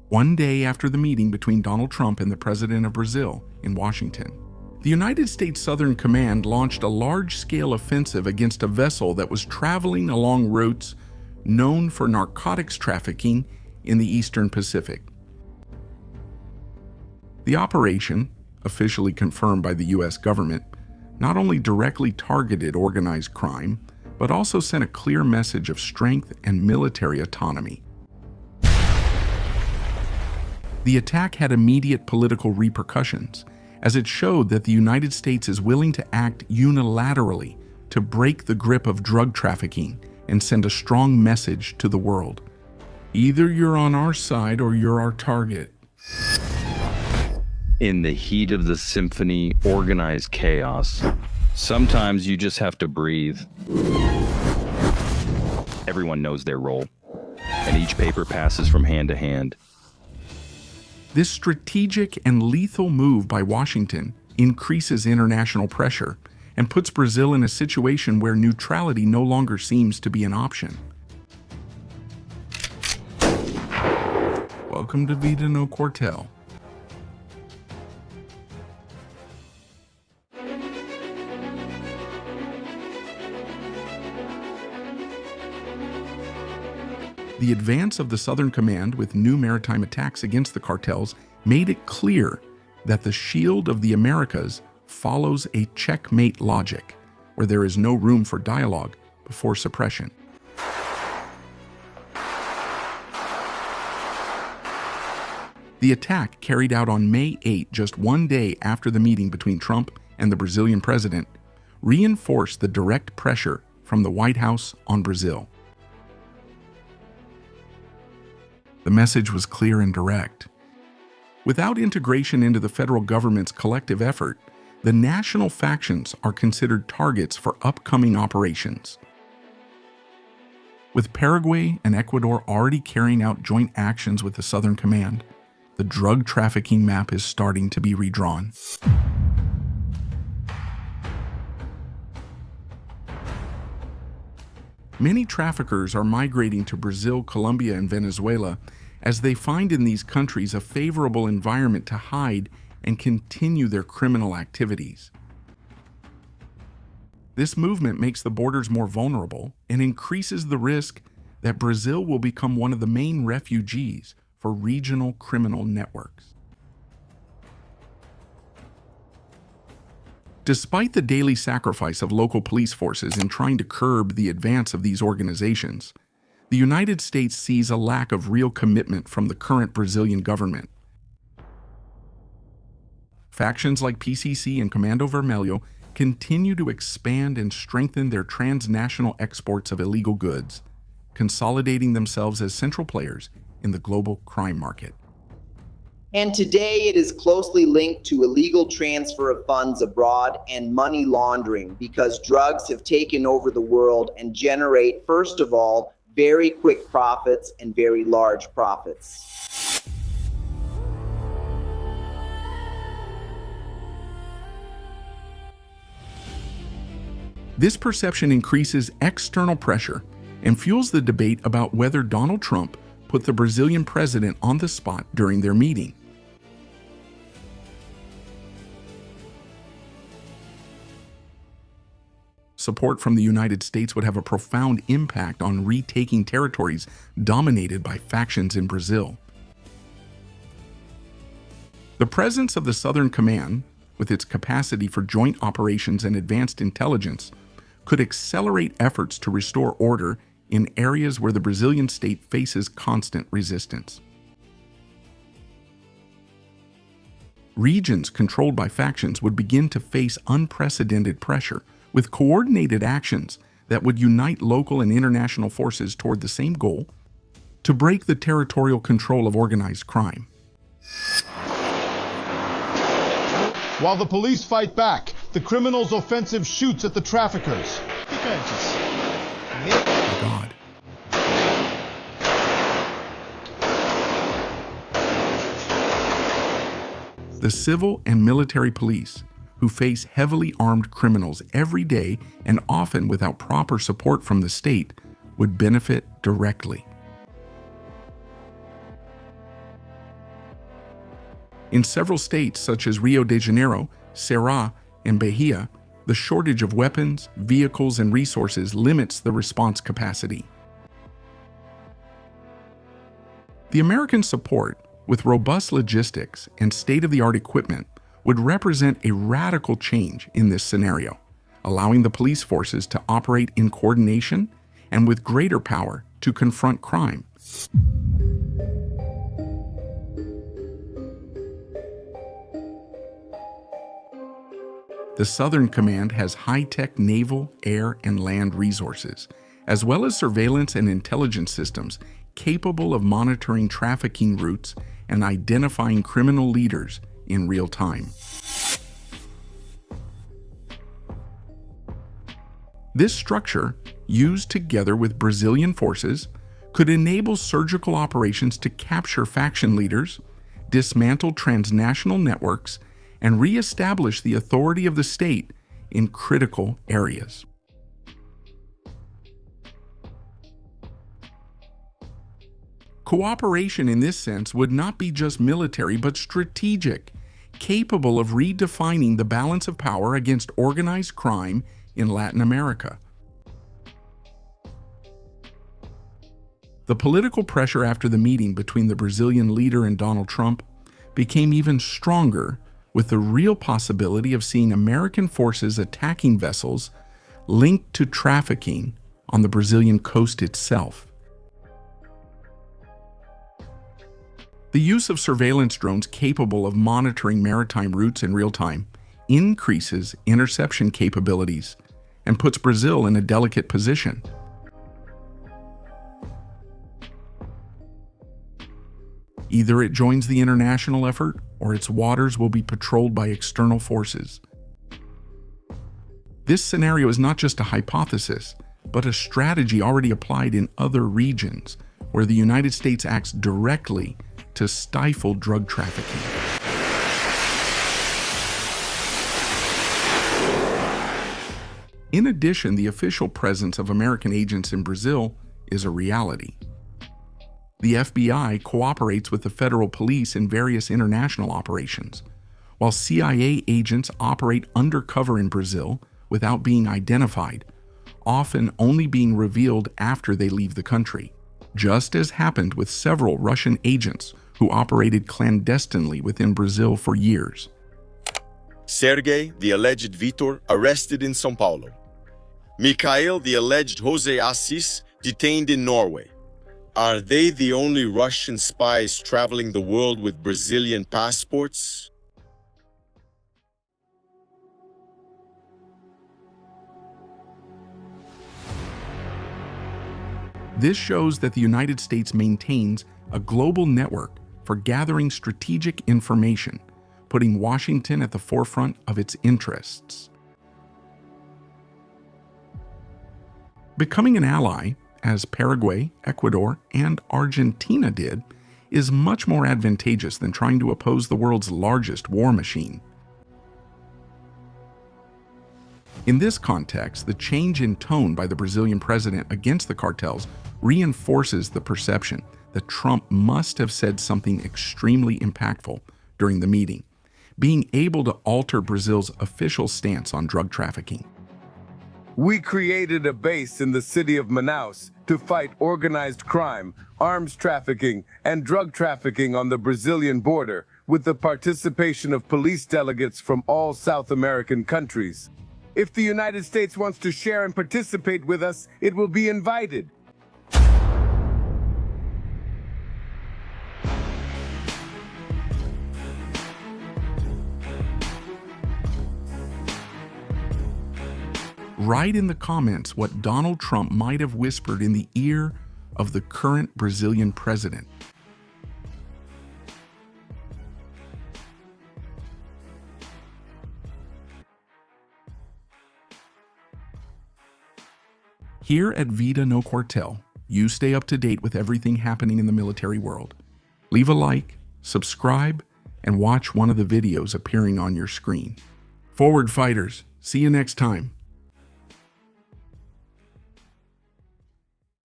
one day after the meeting between Donald Trump and the president of Brazil in Washington. The United States Southern Command launched a large-scale offensive against a vessel that was traveling along routes known for narcotics trafficking in the Eastern Pacific. The operation, officially confirmed by the U.S. government, not only directly targeted organized crime, but also sent a clear message of strength and military autonomy. The attack had immediate political repercussions, as it showed that the United States is willing to act unilaterally to break the grip of drug trafficking and send a strong message to the world. Either you're on our side or you're our target. In the heat of the symphony, organized chaos, sometimes you just have to breathe. Everyone knows their role, and each paper passes from hand to hand. This strategic and lethal move by Washington increases international pressure and puts Brazil in a situation where neutrality no longer seems to be an option. Welcome to Vida no Quartel. The advance of the Southern Command with new maritime attacks against the cartels made it clear that the Shield of the Americas follows a checkmate logic, where there is no room for dialogue before suppression. The attack, carried out on May 8, just one day after the meeting between Trump and the Brazilian president, reinforced the direct pressure from the White House on Brazil. The message was clear and direct. Without integration into the federal government's collective effort, the national factions are considered targets for upcoming operations. With Paraguay and Ecuador already carrying out joint actions with the Southern Command, the drug trafficking map is starting to be redrawn. Many traffickers are migrating to Brazil, Colombia, and Venezuela as they find in these countries a favorable environment to hide and continue their criminal activities. This movement makes the borders more vulnerable and increases the risk that Brazil will become one of the main refugees for regional criminal networks. Despite the daily sacrifice of local police forces in trying to curb the advance of these organizations, the United States sees a lack of real commitment from the current Brazilian government. Factions like PCC and Comando Vermelho continue to expand and strengthen their transnational exports of illegal goods, consolidating themselves as central players in the global crime market. And today it is closely linked to illegal transfer of funds abroad and money laundering, because drugs have taken over the world and generate, first of all, very quick profits and very large profits. This perception increases external pressure and fuels the debate about whether Donald Trump put the Brazilian president on the spot during their meeting. Support from the United States would have a profound impact on retaking territories dominated by factions in Brazil. The presence of the Southern Command, with its capacity for joint operations and advanced intelligence, could accelerate efforts to restore order in areas where the Brazilian state faces constant resistance. Regions controlled by factions would begin to face unprecedented pressure, with coordinated actions that would unite local and international forces toward the same goal: to break the territorial control of organized crime. While the police fight back, the criminals' offensive shoots at the traffickers. God. The civil and military police, who face heavily armed criminals every day and often without proper support from the state, would benefit directly. In several states, such as Rio de Janeiro, Ceará, and Bahia, the shortage of weapons, vehicles, and resources limits the response capacity. The American support, with robust logistics and state-of-the-art equipment, would represent a radical change in this scenario, allowing the police forces to operate in coordination and with greater power to confront crime. The Southern Command has high-tech naval, air, and land resources, as well as surveillance and intelligence systems capable of monitoring trafficking routes and identifying criminal leaders in real time. This structure, used together with Brazilian forces, could enable surgical operations to capture faction leaders, dismantle transnational networks, and re-establish the authority of the state in critical areas. Cooperation in this sense would not be just military but strategic, capable of redefining the balance of power against organized crime in Latin America. The political pressure after the meeting between the Brazilian leader and Donald Trump became even stronger, with the real possibility of seeing American forces attacking vessels linked to trafficking on the Brazilian coast itself. The use of surveillance drones capable of monitoring maritime routes in real time increases interception capabilities and puts Brazil in a delicate position. Either it joins the international effort, or its waters will be patrolled by external forces. This scenario is not just a hypothesis, but a strategy already applied in other regions, where the United States acts directly to stifle drug trafficking. In addition, the official presence of American agents in Brazil is a reality. The FBI cooperates with the federal police in various international operations, while CIA agents operate undercover in Brazil without being identified, often only being revealed after they leave the country, just as happened with several Russian agents who operated clandestinely within Brazil for years. Sergei, the alleged Vitor, arrested in São Paulo. Mikhail, the alleged Jose Assis, detained in Norway. Are they the only Russian spies traveling the world with Brazilian passports? This shows that the United States maintains a global network for gathering strategic information, putting Washington at the forefront of its interests. Becoming an ally, as Paraguay, Ecuador, and Argentina did, is much more advantageous than trying to oppose the world's largest war machine. In this context, the change in tone by the Brazilian president against the cartels reinforces the perception that Trump must have said something extremely impactful during the meeting, being able to alter Brazil's official stance on drug trafficking. We created a base in the city of Manaus to fight organized crime, arms trafficking, and drug trafficking on the Brazilian border, with the participation of police delegates from all South American countries. If the United States wants to share and participate with us, it will be invited. Write in the comments what Donald Trump might have whispered in the ear of the current Brazilian president. Here at Vida No Quartel, you stay up to date with everything happening in the military world. Leave a like, subscribe, and watch one of the videos appearing on your screen. Forward fighters, see you next time.